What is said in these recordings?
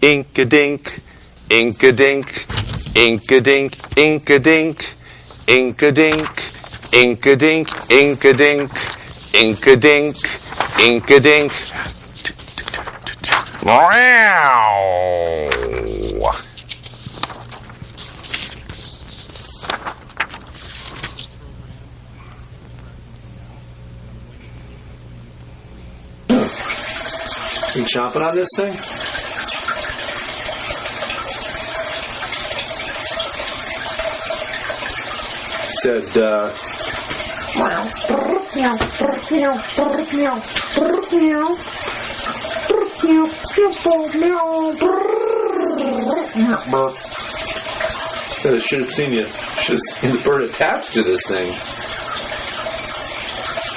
ink-a-dink, ink-a-dink, ink-a-dink, ink-a-dink, ink-a-dink, ink-a-dink, ink-a-dink, ink-a-dink, ink-a-dink. Wow! You chomping on this thing? Said, said I should have seen you. Should have seen the bird attached to this thing.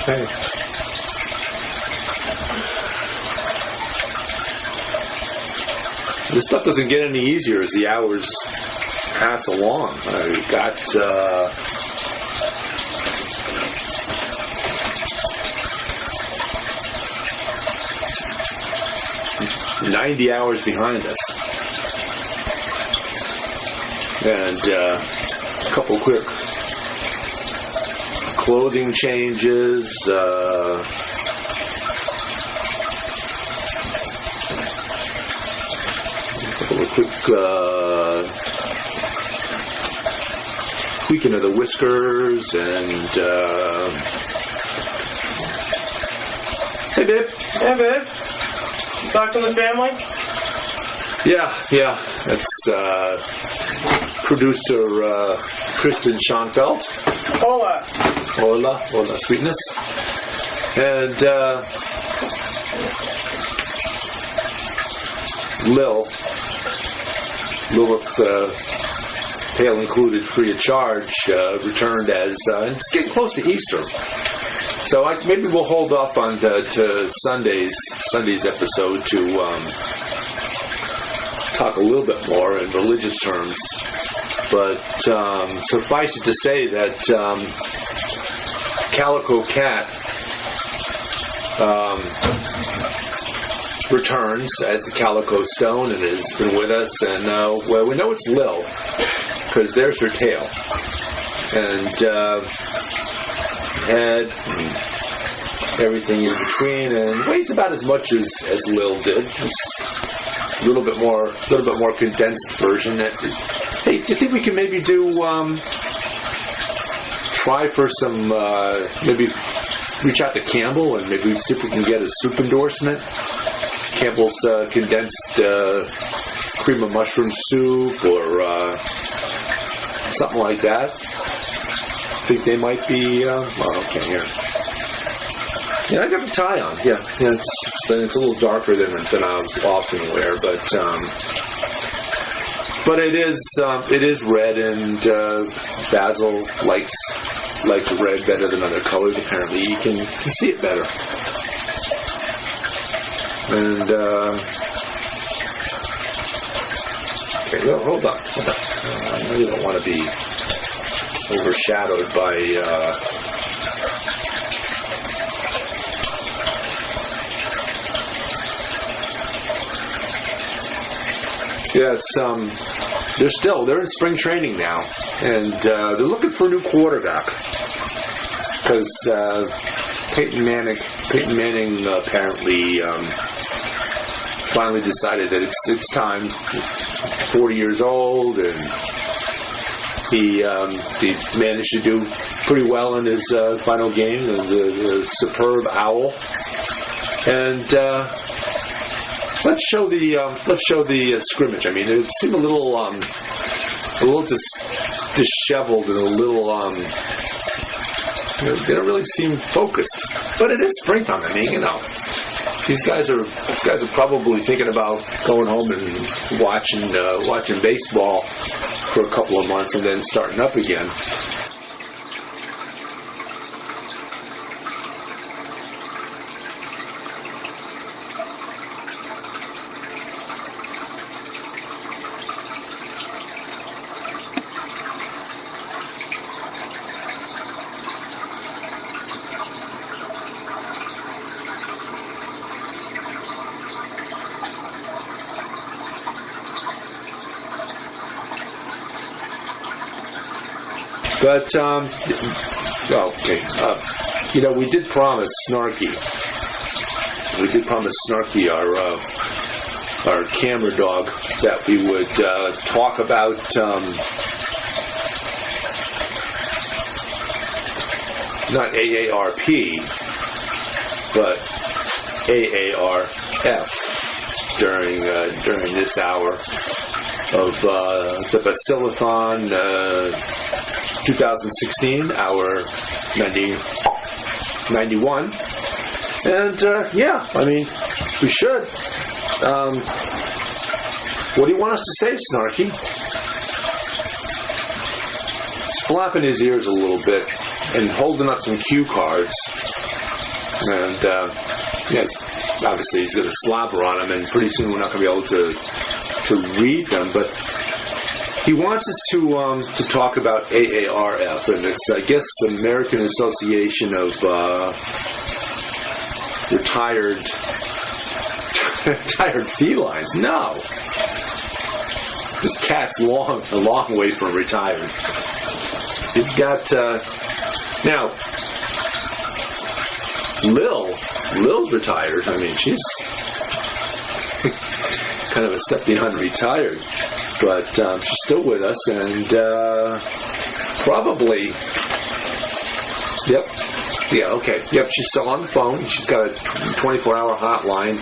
Hey. This stuff doesn't get any easier as the hours pass along. We've got 90 hours behind us. And a couple quick clothing changes, quick tweaking of the whiskers and hey babe. Hey babe. Back in the family? Yeah. That's producer Kristen Schoenfeld. Hola, sweetness. And Lil with pail included, free of charge, returned as it's getting close to Easter, so maybe we'll hold off on to Sunday's episode to talk a little bit more in religious terms. But suffice it to say that Calico Cat returns as the Calico Stone and has been with us, and well, we know it's Lil because there's her tail and head and everything in between, and weighs about as much as Lil did. It's a little bit more condensed version. Hey, do you think we can maybe try for some maybe reach out to Campbell and maybe see if we can get a soup endorsement? Campbell's condensed cream of mushroom soup or something like that. I think they might be. Okay, here. Yeah, I got the tie on. Yeah, it's a little darker than I often wear, but it is red, and Basil likes red better than other colors. Apparently, you can see it better. And okay, well, hold on. I really don't want to be overshadowed by they're in spring training now, and they're looking for a new quarterback because Peyton Manning apparently finally decided that it's time. 40 years old, and he managed to do pretty well in his final game. The superb owl. And let's show the scrimmage. I mean, it seemed a little disheveled and a little they don't really seem focused. But it is springtime. I mean, these guys are probably thinking about going home and watching baseball for a couple of months and then starting up again. But, okay. We did promise Snarky. We did promise Snarky, our camera dog, that we would talk about not AARP, but AARF during this hour of the Basil-Athon 2016, hour 91. And, we should. What do you want us to say, Snarky? He's flapping his ears a little bit and holding up some cue cards. And, obviously he's going to slobber on them, and pretty soon we're not going to be able to read them, but he wants us to talk about AARF, and it's, I guess, American Association of Retired felines. No, this cat's a long way from retired. You've got now Lil's retired. I mean, she's kind of a step behind retired, but she's still with us, and probably, she's still on the phone. She's got a 24-hour hotline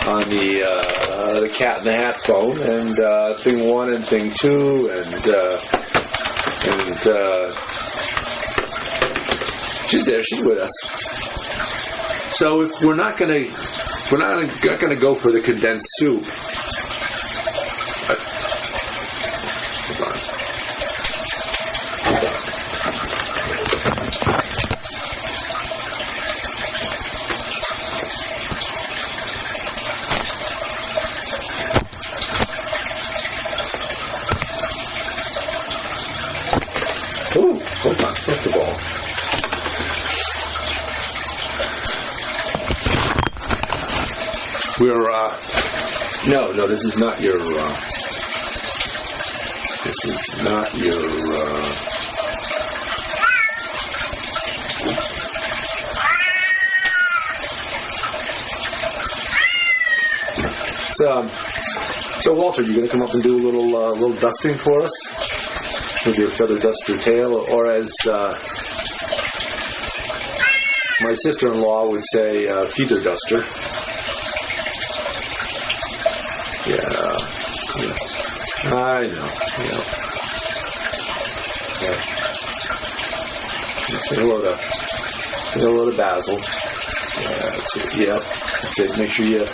on the Cat in the Hat phone, and thing 1 and thing 2, and she's there. She's with us. So if we're not gonna go for the condensed soup. Hold on, first of all. We're, no, this is not your, so Walter, you gonna come up and do a little dusting for us? Maybe a feather dust your tail, or as my sister-in-law would say, feather duster. Yeah. I know. Yeah. Say hello to Basil. Yeah, that's it. Yep. That's it. Make sure you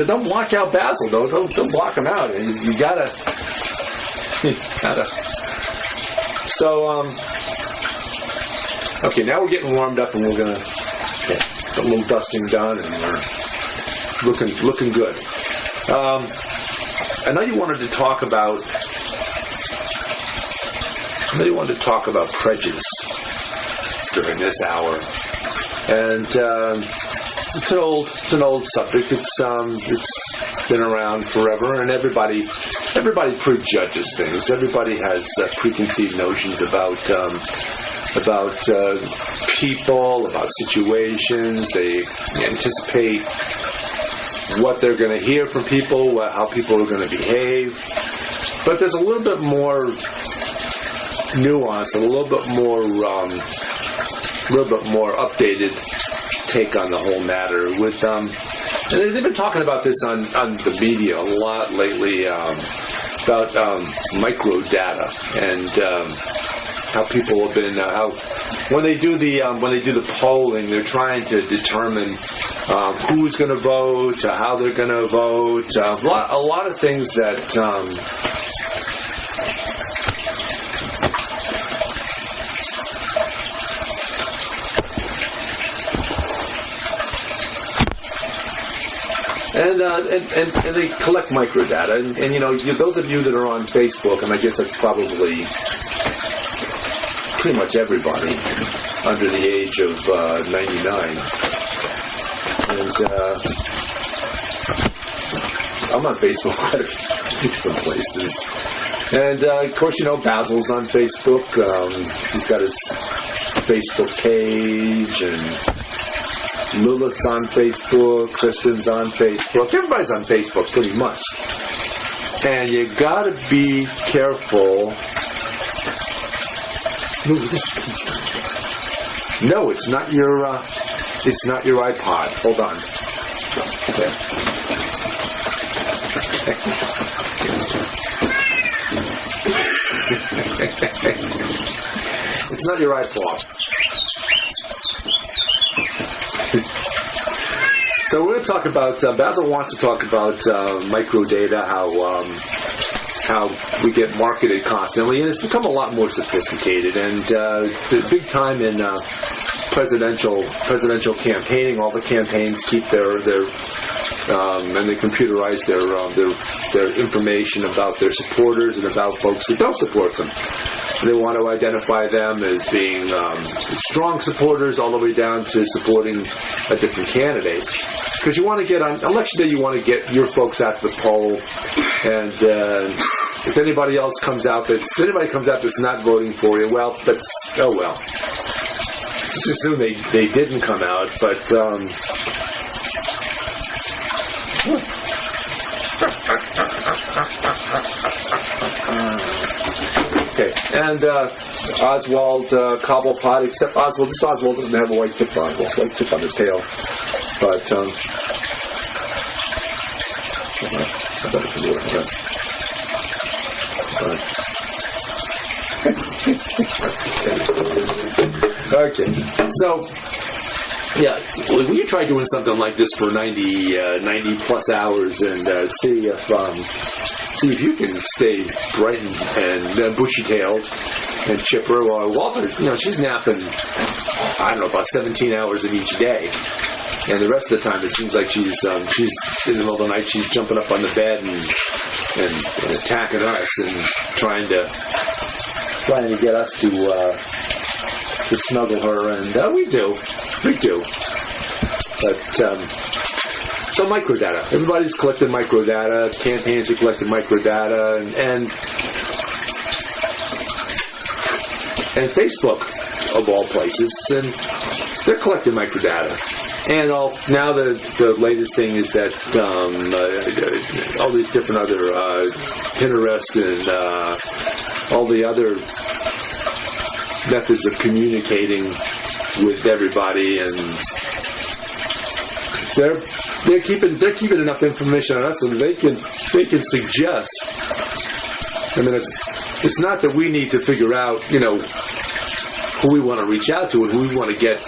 don't block out Basil, though. Don't block him out. You gotta. So, okay, now we're getting warmed up, and we're gonna get a little dusting done, and we're looking good. I know you wanted to talk about prejudice during this hour, and it's an old subject. It's been around forever, and everybody prejudges things. Everybody has preconceived notions about people, about situations. They anticipate what they're going to hear from people, how people are going to behave. But there's a little bit more nuance, a little bit more updated take on the whole matter. With and they've been talking about this on the media a lot lately, about microdata and how people have been when they do the polling, they're trying to determine who's going to vote, how they're going to vote, a lot of things that and they collect microdata, and those of you that are on Facebook, and I guess that's probably pretty much everybody under the age of 99. And I'm on Facebook quite a few different places. And, of course, Basil's on Facebook. He's got his Facebook page, and Lilith's on Facebook, Kristen's on Facebook. Everybody's on Facebook, pretty much. And you gotta be careful. No, it's not your iPod. Hold on. Okay. It's not your iPod. So we're going to talk about, Basil wants to talk about microdata, how we get marketed constantly, and it's become a lot more sophisticated, and the big time in presidential campaigning. All the campaigns keep their and they computerize their information about their supporters and about folks that don't support them. They want to identify them as being strong supporters all the way down to supporting a different candidate. Because you want to get on election day, you want to get your folks out to the poll, and if anybody comes out that's not voting for you, well, that's oh well. Just assume they didn't come out, but. Okay, and Oswald Cobblepot, except this Oswald doesn't have a white tip on his tail. But, okay, so, yeah, when you try doing something like this for 90 plus hours and see if you can stay bright and bushy-tailed and chipper. Well, Walter, she's napping, I don't know, about 17 hours of each day. And the rest of the time, it seems like she's in the middle of the night, she's jumping up on the bed and attacking us and trying to get us to snuggle her. And we do. But, so microdata. Everybody's collecting microdata. Campaigns are collecting microdata, and Facebook, of all places, and they're collecting microdata. And now the latest thing is that all these different other Pinterest and all the other methods of communicating with everybody, and they're keeping enough information on us so that they can suggest. I mean, it's not that we need to figure out who we want to reach out to and who we want to get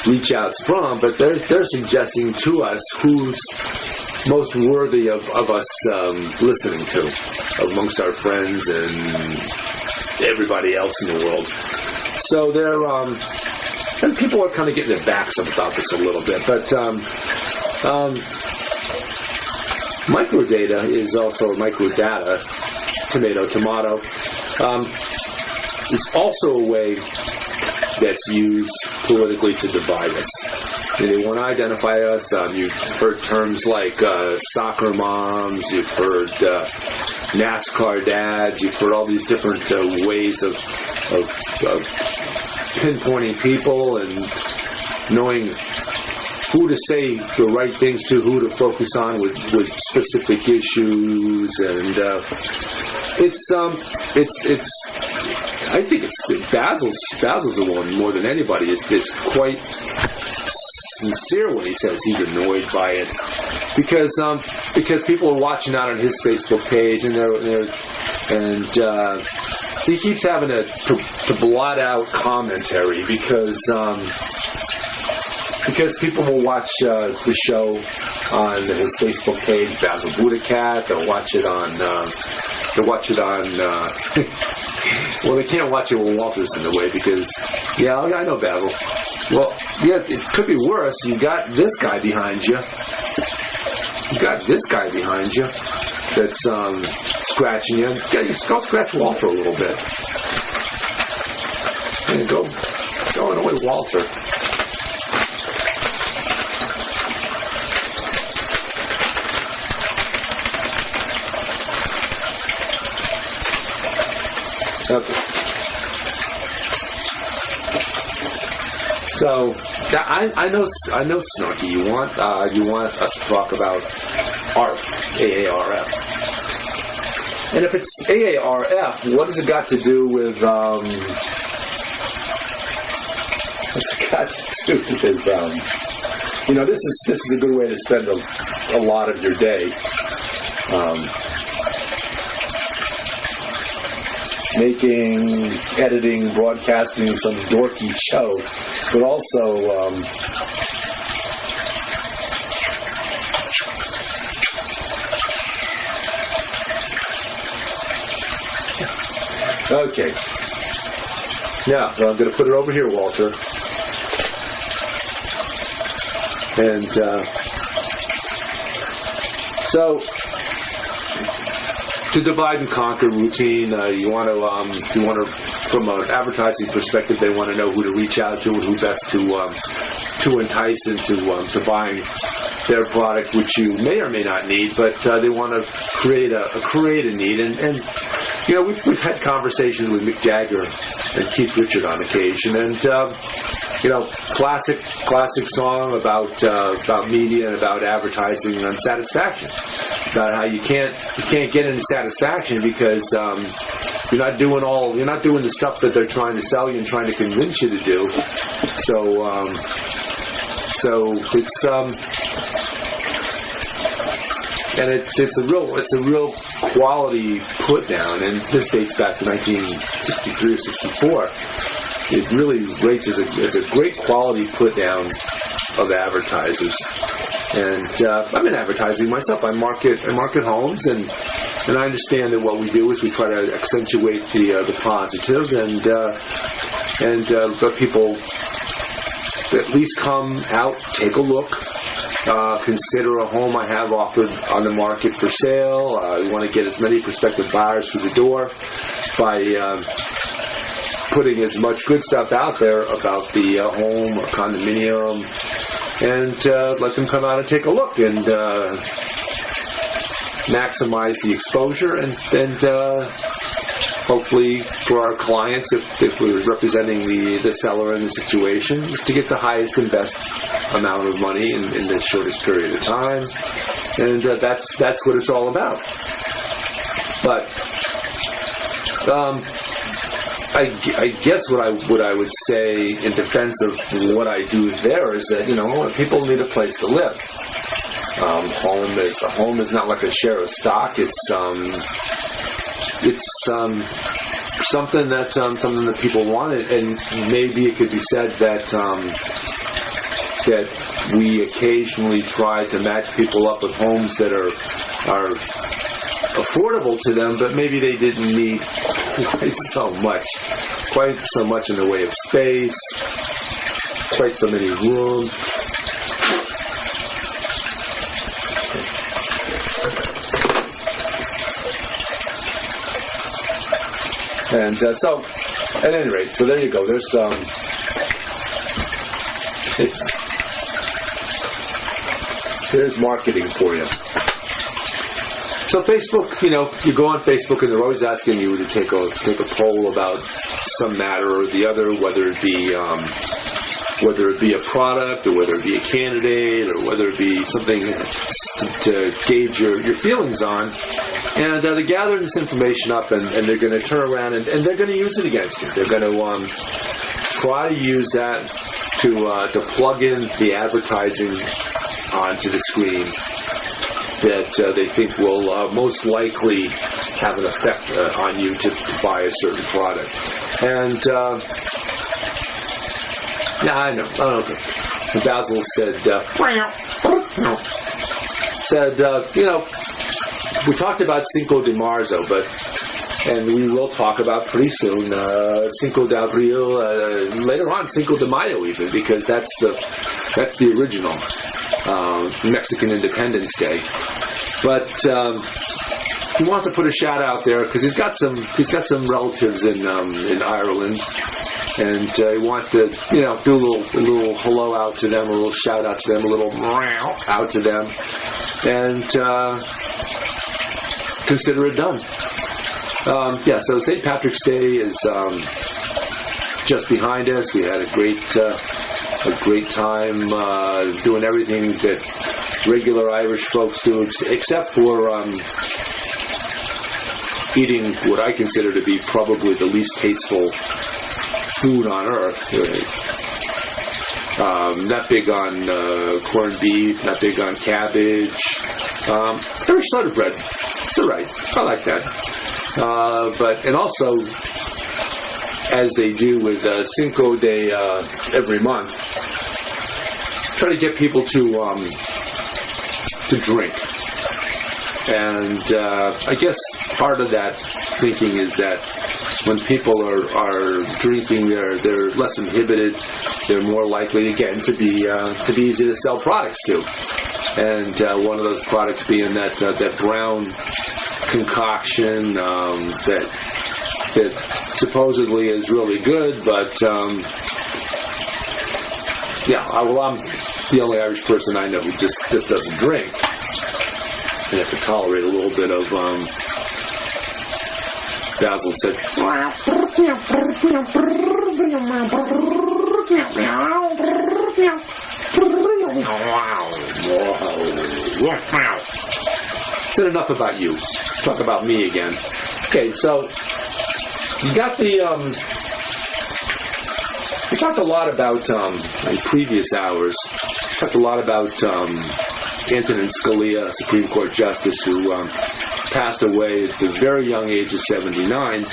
reach outs from, but they're suggesting to us who's most worthy of us listening to amongst our friends and everybody else in the world. So and people are kind of getting their backs up about this a little bit, but microdata is also microdata, tomato. It's also a way that's used politically to divide us. They want to identify us. You've heard terms like soccer moms. You've heard NASCAR dads. You've heard all these different ways of pinpointing people and knowing who to say the right things to, who to focus on with specific issues, and I think Basil's the one more than anybody is quite sincere when he says he's annoyed by it, because people are watching out on his Facebook page, and he keeps having to blot out commentary because people will watch the show on his Facebook page, Basil BuddhaCat. They'll watch it on. Well, they can't watch it when Walter's in the way because, yeah, I know Basil. Well, yeah, it could be worse. You got this guy behind you. That's scratching you. Yeah, you go scratch Walter a little bit. And go annoy Walter. Okay. So I know Snarky. You want us to talk about ARF, AARF. And if it's AARF, what has it got to do with what's it got to do with this is a good way to spend a lot of your day. Making, editing, broadcasting some dorky show, but also okay. Now I'm going to put it over here, Walter, and so. To divide and conquer routine, you want to, from an advertising perspective, they want to know who to reach out to and who best to entice into buying their product, which you may or may not need, but they want to create a need. And we've had conversations with Mick Jagger and Keith Richards on occasion, and classic song about media and about advertising and satisfaction. About how you can't get any satisfaction because you're not doing the stuff that they're trying to sell you and trying to convince you to do. So it's and it's a real quality put down, and this dates back to 1963 or 64. It really rates as a great quality put down of advertisers. And I'm in advertising myself. I market homes, and I understand that what we do is we try to accentuate the positive, and let people at least come out, take a look, consider a home I have offered on the market for sale. We want to get as many prospective buyers through the door by putting as much good stuff out there about the home or condominium. And let them come out and take a look and maximize the exposure and hopefully for our clients, if we're representing the seller in the situation, is to get the highest and best amount of money in the shortest period of time. And that's what it's all about. But I guess what I would say in defense of what I do there is that people need a place to live. A home is not like a share of stock. It's something that people want, and maybe it could be said that we occasionally try to match people up with homes that are affordable to them, but maybe they didn't need quite so much in the way of space, quite so many rooms. And so, at any rate, so there you go. There's there's marketing for you. So Facebook, you go on Facebook and they're always asking you to take a poll about some matter or the other, whether it be a product or whether it be a candidate or whether it be something to gauge your feelings on. And they're gathering this information up and they're going to turn around and they're going to use it against you. They're going to try to use that to plug in the advertising onto the screen that they think will most likely have an effect on you to buy a certain product. And I know. Okay. Basil said, we talked about Cinco de Marzo, and we will talk about pretty soon Cinco de Abril, later on Cinco de Mayo even, because that's the original Mexican Independence Day. But he wants to put a shout out there because he's got some relatives in Ireland, and he wants to do a little hello out to them, a little shout out to them, a little meow out to them, and consider it done. So St. Patrick's Day is just behind us. We had a great time doing everything that regular Irish folks do, except for eating what I consider to be probably the least tasteful food on earth. Not big on corned beef, not big on cabbage. Irish cider bread, it's all right. I like that. And also, as they do with Cinco de every month, try to get people to drink. And I guess part of that thinking is that when people are drinking, they're less inhibited. They're more likely, again, to be easy to sell products to. And one of those products being that brown concoction that supposedly is really good, but I'm the only Irish person I know who just doesn't drink. And have to tolerate a little bit of Basil said. Said enough about you. Let's talk about me again. Okay, so you got the. We talked a lot about in previous hours. Talked a lot about Antonin Scalia, Supreme Court Justice, who passed away at the very young age of 79,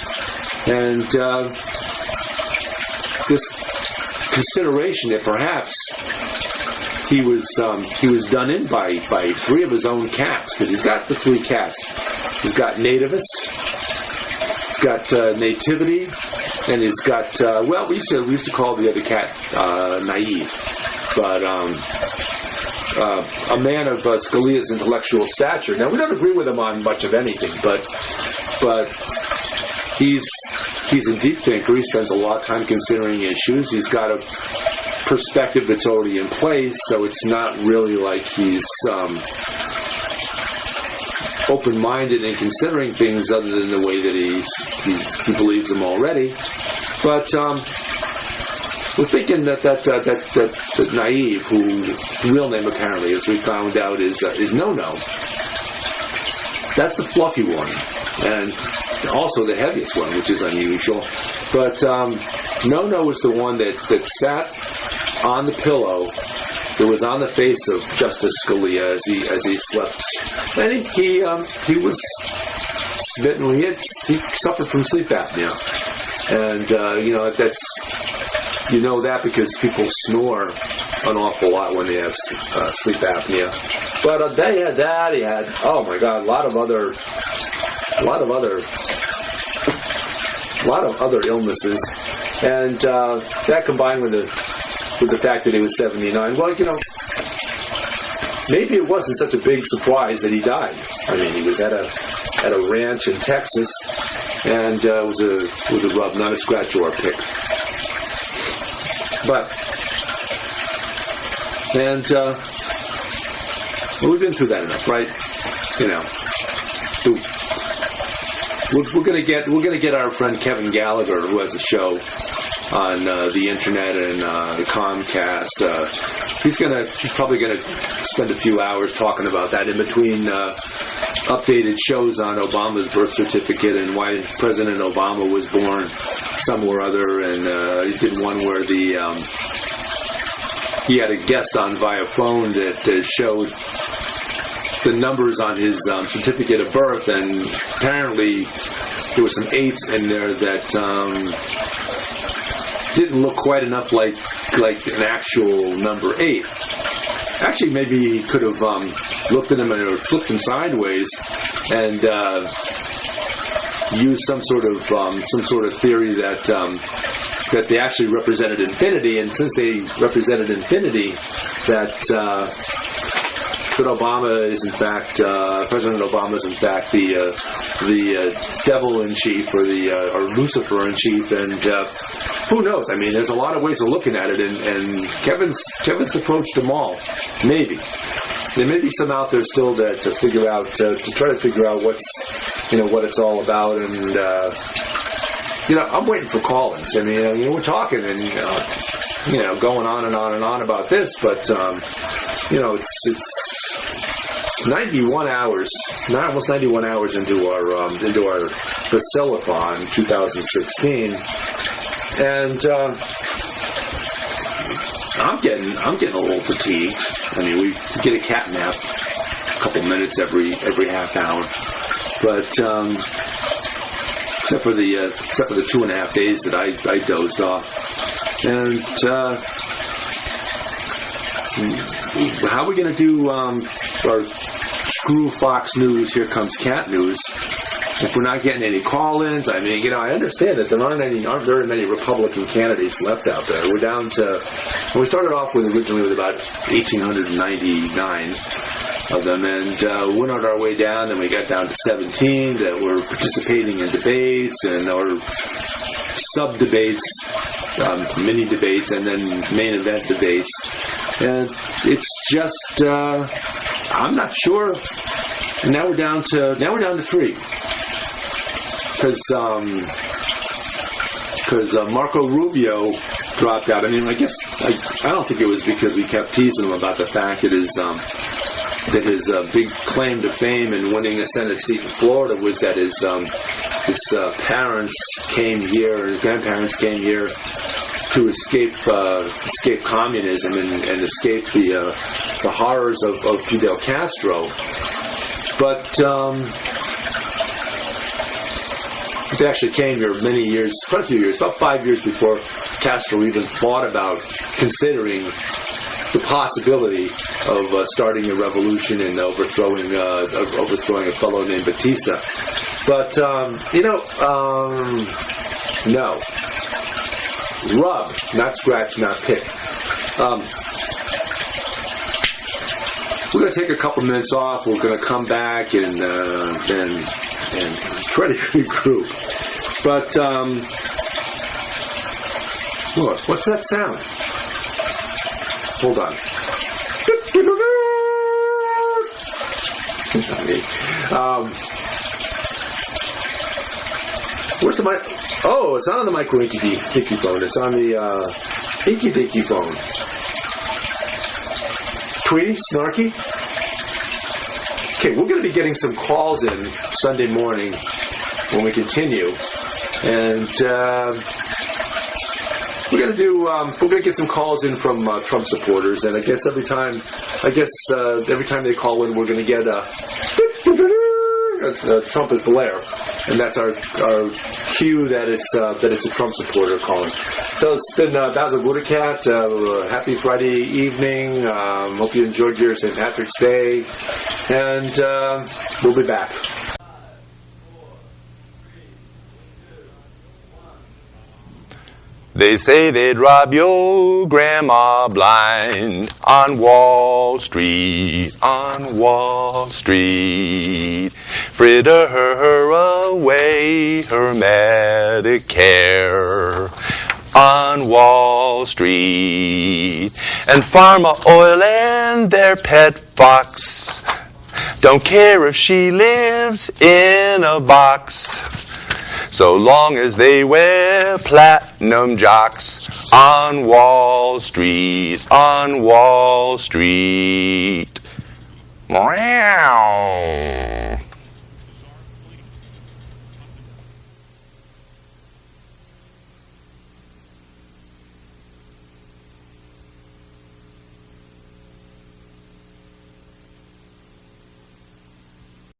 and this consideration that perhaps he was done in by three of his own cats, because he's got the three cats. He's got nativist, he's got nativity, and he's got we used to call the other cat naive, but a man of Scalia's intellectual stature. Now, we don't agree with him on much of anything, but he's a deep thinker. He spends a lot of time considering issues. He's got a perspective that's already in place, so it's not really like he's open-minded in considering things other than the way that he believes them already. But we're thinking that naive, whose real name apparently, as we found out, is No-No. That's the fluffy one, and also the heaviest one, which is unusual. But No-No was the one that sat on the pillow that was on the face of Justice Scalia as he slept, and he was smitten. He suffered from sleep apnea, and that's. You know that because people snore an awful lot when they have sleep apnea. But they had that. He had, oh my God, a lot of other illnesses, and that combined with the fact that he was 79. Well, maybe it wasn't such a big surprise that he died. I mean, he was at a ranch in Texas, and it was a rub, not a scratch or a pick. We've been through that enough, right? We're gonna get our friend Kevin Gallagher, who has a show on the internet and Comcast. He's probably gonna spend a few hours talking about that in between updated shows on Obama's birth certificate and why President Obama was born somewhere or other, and he did one where he had a guest on via phone that showed the numbers on his certificate of birth, and apparently there were some 8s in there that didn't look quite enough like an actual number 8. Actually, maybe he could have looked at them or flipped them sideways and used some sort of theory that they actually represented infinity, and since they represented infinity, that Obama is in fact President Obama is in fact the devil in chief or Lucifer in chief, and who knows? I mean, there's a lot of ways of looking at it, and Kevin's approached them all, maybe. there may be some out there still that to figure out, to try to figure out what's, what it's all about, and I'm waiting for call-ins. I mean, we're talking and going on and on and on about this, but it's 91 hours, almost 91 hours into our Basil-Athon 2016, and I'm getting a little fatigued. I mean, we get a cat nap, a couple minutes every half hour, but except for the 2.5 days that I dozed off, and how are we going to do our screw Fox News, here comes cat news, if we're not getting any call-ins? I mean, I understand that there aren't very many Republican candidates left out there. We're down to, we started off originally with about 1,899 of them, and went on our way down, and we got down to 17 that were participating in debates and or sub-debates, mini debates, and then main event debates. And it's just, I'm not sure. And now we're down to 3. Because Marco Rubio dropped out. I mean, I guess I don't think it was because we kept teasing him about the fact that his big claim to fame in winning a Senate seat in Florida was that his parents came here, his grandparents came here to escape communism and escape the horrors of Fidel Castro. But they actually came here many years, quite a few years, about 5 years before Castro even thought about considering the possibility of starting a revolution and overthrowing a fellow named Batista. But no. Rub, not scratch, not pick. We're going to take a couple minutes off. We're going to come back and try to regroup. But look, what's that sound? Hold on. Where's the mic? Oh, it's not on the micro inky dinky phone. It's on the inky dinky phone. Tweety, snarky. Okay, we're going to be getting some calls in Sunday morning when we continue, and we're going to get some calls in from Trump supporters, and I guess every time they call in, we're going to get a trumpet blare, and that's our cue that it's a Trump supporter calling. So it's been Basil BuddhaCat. Happy Friday evening. Hope you enjoyed your St. Patrick's Day, and we'll be back. They say they'd rob your grandma blind on Wall Street, fritter her away her Medicare on Wall Street. And Pharma Oil and their pet fox don't care if she lives in a box, so long as they wear platinum jocks on Wall Street, Meow.